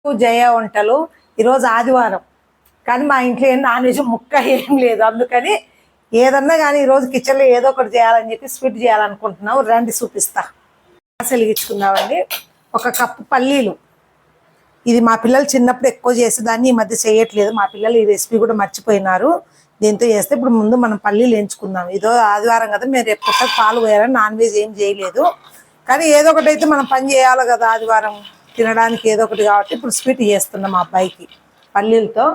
జయ వంటలు. ఈరోజు ఆదివారం కానీ మా ఇంట్లో ఏం నాన్ వెజ్ ముక్క ఏం లేదు. అందుకని ఏదన్నా కానీ ఈరోజు కిచెన్లో ఏదో ఒకటి చేయాలని చెప్పి స్వీట్ చేయాలనుకుంటున్నాం. రండి చూపిస్తా. గ్యాస్ వెలిగించుకుందామండి. 1 కప్పు పల్లీలు. ఇది మా పిల్లలు చిన్నప్పుడు ఎక్కువ చేసేదాన్ని, ఈ మధ్య చేయట్లేదు. మా పిల్లలు ఈ రెసిపీ కూడా మర్చిపోయినారు. దీంతో చేస్తే ఇప్పుడు ముందు మనం పల్లీలు వేయించుకుందాం. ఇదో ఆదివారం కదా, మేము రేపు పుట్టకు పాలు పోయాలని నాన్ వెజ్ ఏం చేయలేదు. కానీ ఏదో ఒకటి అయితే మనం పని చేయాలి కదా, ఆదివారం తినడానికి ఏదో ఒకటి. కాబట్టి ఇప్పుడు స్వీట్ చేస్తున్నాం మా అబ్బాయికి పల్లీలతో.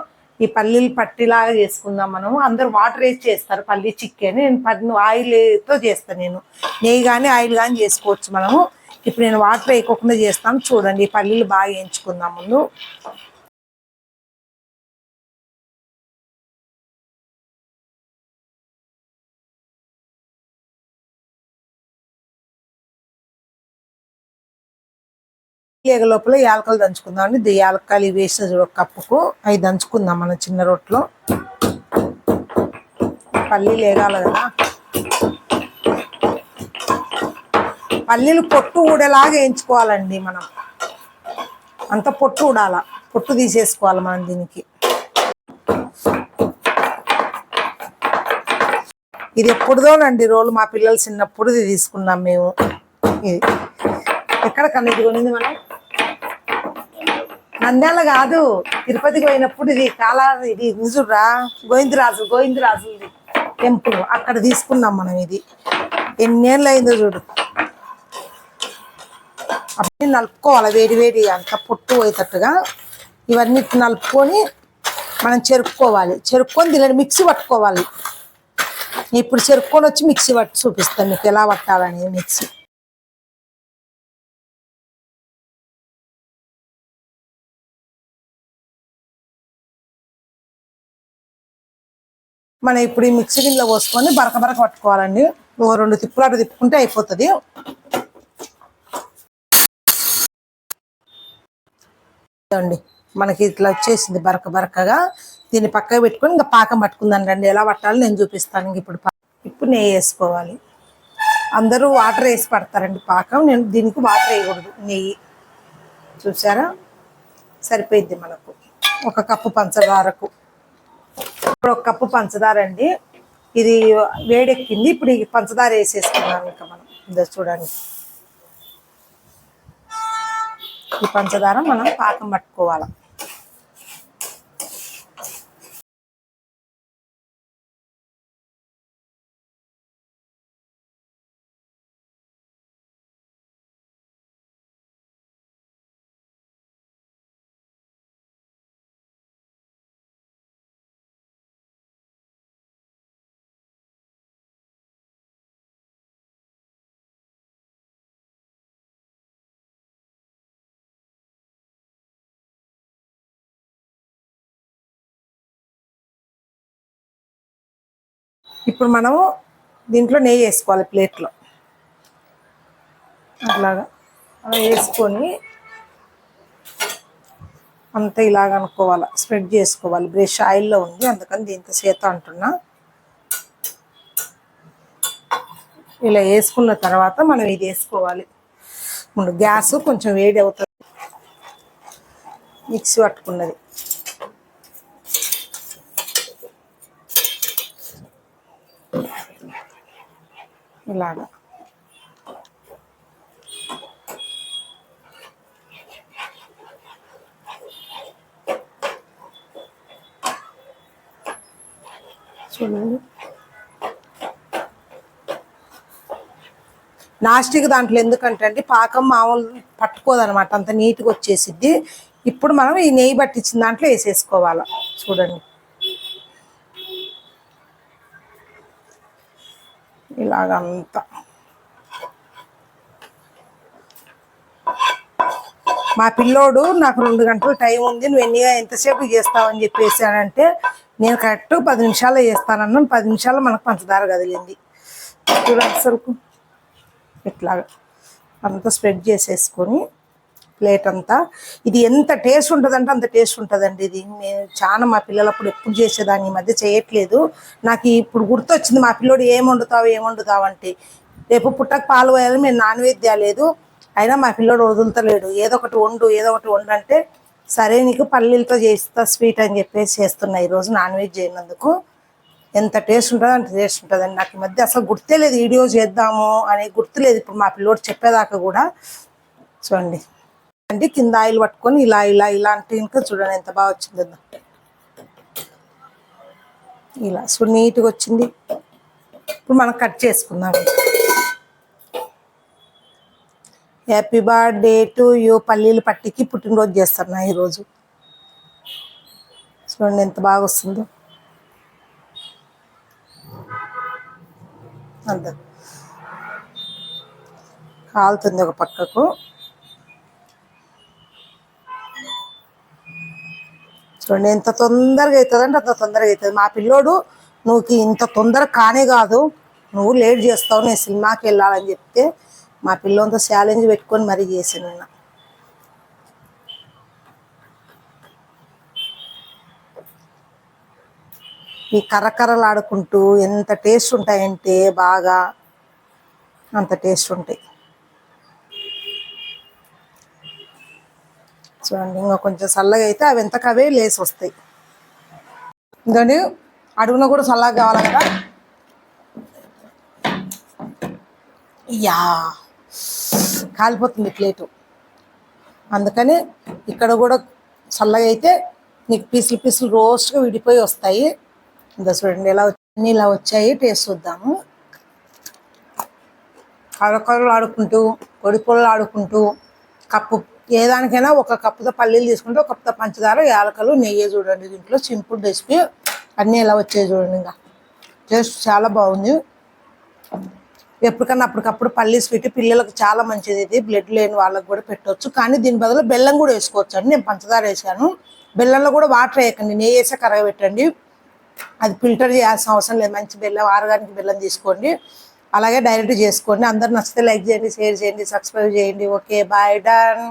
ఈ పల్లీలు పట్టిలాగా చేసుకుందాం మనం. అందరూ వాటర్ వేసి చేస్తారు పల్లీ చిక్కని. నేను ఆయిల్తో చేస్తాను. నేను నెయ్యి కానీ ఆయిల్ కానీ చేసుకోవచ్చు మనము. ఇప్పుడు నేను వాటర్ వేయకుండా చేస్తాను. చూడండి, ఈ పల్లీలు బాగా వేయించుకుందాం ముందు. లేగ లోపల యాలకలు దంచుకుందాం అండి. యాలక్కలు వేసిన చూడ కప్పుకు అవి దంచుకుందాం మనం చిన్న రొట్టెలో. పల్లీలు వేగాలి కదా. పల్లీలు పొట్టు ఊడేలాగా వేయించుకోవాలండి మనం. అంత పొట్టు ఊడాల, పొట్టు తీసేసుకోవాలి మనం దీనికి. ఇది ఎప్పుడుదోనండి రోలు, మా పిల్లలు చిన్నప్పుడు తీసుకున్నాం మేము. ఇది ఎక్కడ కన్నా ఇది కొనింది మనం? నంద్యాల కాదు, తిరుపతికి పోయినప్పుడు. ఇది ఇది నిజురా గోవిందరాజు టెంపుల్, అక్కడ తీసుకున్నాం మనం. ఇది ఎన్నేళ్ళు అయిందో చూడు. అవన్నీ నలుపుకోవాలి వేడి అంత పొట్టు పోయేటట్టుగా. ఇవన్నీ నలుపుకొని మనం చెరుక్కొని దీనిని మిక్సీ పట్టుకోవాలి. ఇప్పుడు చెరుక్కొని వచ్చి మిక్సీ పట్టి చూపిస్తాను మీకు ఎలా పట్టాలని. మిక్సీ మనం ఇప్పుడు ఈ మిక్సీ గిన్నెలో పోసుకొని బరక పట్టుకోవాలండి. 2 తిప్పులు అటు తిప్పుకుంటే అయిపోతుంది. అండి మనకి ఇట్లా వచ్చేసింది బరకగా. దీన్ని పక్కకు పెట్టుకొని ఇంకా పాకం పట్టుకుందాం రండి. ఎలా పట్టాలో నేను చూపిస్తాను. ఇప్పుడు నెయ్యి వేసుకోవాలి. అందరూ వాటర్ వేసి పడతారండి పాకం. నేను దీనికి వాటర్ వేయకూడదు, నెయ్యి. చూసారా, సరిపోయింది మనకు. 1 కప్పు పంచదారకు. ఇప్పుడు 1 కప్పు పంచదార అండి. ఇది వేడెక్కింది. ఇప్పుడు ఈ పంచదార వేసేసుకున్నాం ఇంకా మనం. ఇదో చూడండి, ఈ పంచదార మనం పాకం పట్టుకోవాలి. ఇప్పుడు మనము దీంట్లో నెయ్యి వేసుకోవాలి ప్లేట్లో. అట్లాగా అలా వేసుకొని అంతా ఇలాగ అనుకోవాలి, స్ప్రెడ్ చేసుకోవాలి. బ్రష్ ఆయిల్లో ఉంది, అందుకని దీంతో చేత అంటున్నా. ఇలా వేసుకున్న తర్వాత మనం ఇది వేసుకోవాలి. ముందు గ్యాస్ కొంచెం వేడి అవుతుంది. మిక్సీ పట్టుకున్నది ఇలాగా. చూడండి, నాస్టిక్ దాంట్లో ఎందుకంటే అండి పాకం మామూలు పట్టుకోదనమాట, అంత నీట్గా వచ్చేసిద్ది. ఇప్పుడు మనం ఈ నెయ్యి పట్టించిన దాంట్లో వేసేసుకోవాలి. చూడండి, ఇలాగంతా. మా పిల్లోడు నాకు 2 గంటలు టైం ఉంది, నువ్వు ఎంతసేపు చేస్తావని చెప్పేసానంటే, నేను కరెక్ట్ 10 నిమిషాల్లో చేస్తానన్నాను. 10 నిమిషాల్లో మనకు పంచదార కదిలింది. చూడండి సరుకు ఇట్లాగా అంతా స్ప్రెడ్ చేసేసుకొని ప్లేట్ అంతా. ఇది ఎంత టేస్ట్ ఉంటుందంటే అంత టేస్ట్ ఉంటుందండి. ఇది నేను చాలా మా పిల్లలప్పుడు ఎప్పుడు చేసేదాన్ని, ఈ మధ్య చేయట్లేదు. నాకు ఇప్పుడు గుర్తొచ్చింది, మా పిల్లోడు ఏం వండుతావు అంటే, రేపు పుట్టకు పాలు పోయాలని మేము నాన్ వెజ్ తేలేదు. అయినా మా పిల్లోడు వదులుతలేడు. ఏదో ఒకటి వండు అంటే సరే నీకు పల్లీలతో చేస్తా స్వీట్ అని చెప్పేసి చేస్తున్నా ఈరోజు నాన్ వెజ్ చేయనందుకు. ఎంత టేస్ట్ ఉంటుందో అంత టేస్ట్ ఉంటుందండి. నాకు ఈ మధ్య అసలు గుర్తే లేదు వీడియో చేద్దాము అని గుర్తులేదు. ఇప్పుడు మా పిల్లోడు చెప్పేదాకా కూడా చూడండి అంటే కింద ఆయిల్ పట్టుకొని ఇలా ఇలా ఇలా అంటే ఇంకా చూడండి ఎంత బాగా వచ్చిందో. ఇలా సో నీట్గా వచ్చింది. ఇప్పుడు మనం కట్ చేసుకుందాం. Happy birthday to you. పల్లీలు పట్టికి పుట్టినరోజు చేస్తున్నా ఈరోజు. చూడండి ఎంత బాగా వస్తుందో. అంత కాలుతుంది ఒక పక్కకు. చూడండి ఎంత తొందరగా అవుతుందంటే అంత తొందరగా అవుతుంది. మా పిల్లోడు నువ్వు ఇంత తొందరగా కానే కాదు, నువ్వు లేట్ చేస్తావు, నేను సినిమాకి వెళ్ళాలని చెప్తే మా పిల్లోంతో ఛాలెంజ్ పెట్టుకొని మరీ చేసాను నేను. ఈ కర్రకర్రలు ఆడుకుంటూ ఎంత టేస్ట్ ఉంటాయంటే బాగా అంత టేస్ట్ ఉంటాయి. చూడండి ఇంకా కొంచెం చల్లగా అయితే అవి ఎంతకవే లేసి వస్తాయి. ఎందుకంటే అడుగున కూడా చల్లగా కావాలి కదా. యా కాలిపోతుంది ప్లేటు, అందుకని ఇక్కడ కూడా చల్లగా అయితే నీకు పీసులు పీసులు రోస్ట్గా విడిపోయి వస్తాయి. ఇంకా చూడండి ఎలా అన్నీ ఇలా వచ్చాయి. టేస్ట్ చూద్దాము. కర్రకర్రలు ఆడుకుంటూ పొడి పొడలు ఆడుకుంటూ కప్పు ఏదానికైనా ఒక కప్పుతో పల్లీలు తీసుకుంటే ఒక కప్పుతో పంచదార, యాలకలు, నెయ్యి. చూడండి దీంట్లో సింపుల్ రెసిపీ అన్నీ ఎలా వచ్చాయి చూడండి. ఇంకా టేస్ట్ చాలా బాగుంది. ఎప్పటికన్నా అప్పటికప్పుడు పల్లీ స్వీట్ పిల్లలకు చాలా మంచిది. ఇది బ్లడ్ లేని వాళ్ళకి కూడా పెట్టవచ్చు. కానీ దీని బదులు బెల్లం కూడా వేసుకోవచ్చు అండి. నేను పంచదార వేసాను. బెల్లంలో కూడా వాటర్ వేయకండి, నెయ్యి వేసే కరగబెట్టండి. అది ఫిల్టర్ చేయాల్సిన అవసరం లేదు. మంచి బెల్లం, ఆర్గానిక్ బెల్లం తీసుకోండి. అలాగే డైరెక్ట్ చేసుకోండి. అందరు నచ్చితే లైక్ చేయండి, షేర్ చేయండి, సబ్స్క్రైబ్ చేయండి. Okay bye, done.